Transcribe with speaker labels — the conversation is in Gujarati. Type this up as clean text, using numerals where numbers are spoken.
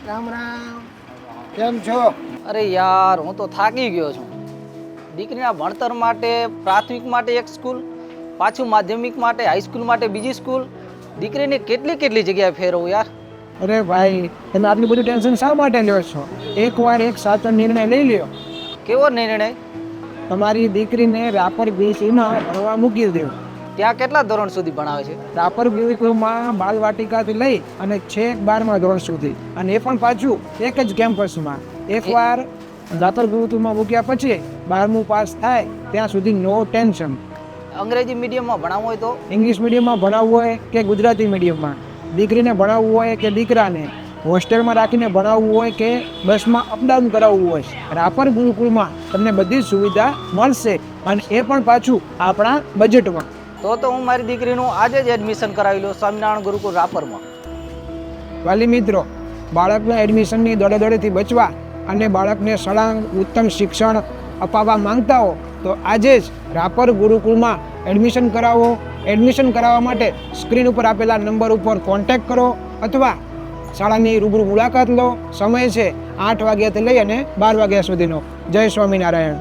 Speaker 1: રામ રામ. કેમ છો?
Speaker 2: અરે યાર હું તો થાકી ગયો છું. દીકરીના ભણતર માટે પ્રાથમિક માટે એક સ્કૂલ, પાછું માધ્યમિક માટે હાઈસ્કૂલ માટે બીજી સ્કૂલ. દીકરીને કેટલી જગ્યાએ ફેરવું યાર.
Speaker 1: અરે ભાઈ, તમે આટલું બધું ટેન્શન શા માટે લ્યો છો? એકવાર એક સાચો નિર્ણય લઈ લ્યો.
Speaker 2: કેવો નિર્ણય?
Speaker 1: તમારી દીકરીને રાપર બીસીમાં ભણવા મૂકી દો.
Speaker 2: ત્યાં કેટલા ધોરણ સુધી ભણાવે છે?
Speaker 1: રાપર ગુરુકુળમાં બાલવાટિકાથી લઈ અને છેક 12મા ધોરણ સુધી, અને એ પણ પાછું એક જ કેમ્પસમાં. એકવાર રાપર ગુરુકુળમાં મૂક્યા પછી 12મું પાસ થાય ત્યાં સુધી નો ટેન્શન.
Speaker 2: અંગ્રેજી મીડિયમમાં ભણાવવું હોય તો?
Speaker 1: ઇંગ્લિશ મીડિયમમાં ભણાવવું હોય કે ગુજરાતી મીડિયમમાં, દીકરીને ભણાવવું હોય કે દીકરાને, હોસ્ટેલમાં રાખીને ભણાવવું હોય કે બસમાં અપડાઉન કરાવવું હોય, રાપર ગુરુકુળમાં તમને બધી સુવિધા મળશે, અને એ પણ પાછું આપણા બજેટમાં.
Speaker 2: તો હું મારી દીકરીનું આજે જ એડમિશન કરાવી લઉં સ્વામિનારાયણ ગુરુકુળ રાપરમાં.
Speaker 1: વાલી મિત્રો, બાળકના એડમિશનની દોડેથી બચવા અને બાળકને સળંગ ઉત્તમ શિક્ષણ અપાવવા માંગતા હો તો આજે જ રાપર ગુરુકુળમાં એડમિશન કરાવો. એડમિશન કરાવવા માટે સ્ક્રીન ઉપર આપેલા નંબર ઉપર કોન્ટેક્ટ કરો અથવા શાળાની રૂબરૂ મુલાકાત લો. સમય છે 8 વાગ્યાથી લઈ અને 12 વાગ્યા સુધીનો. જય સ્વામિનારાયણ.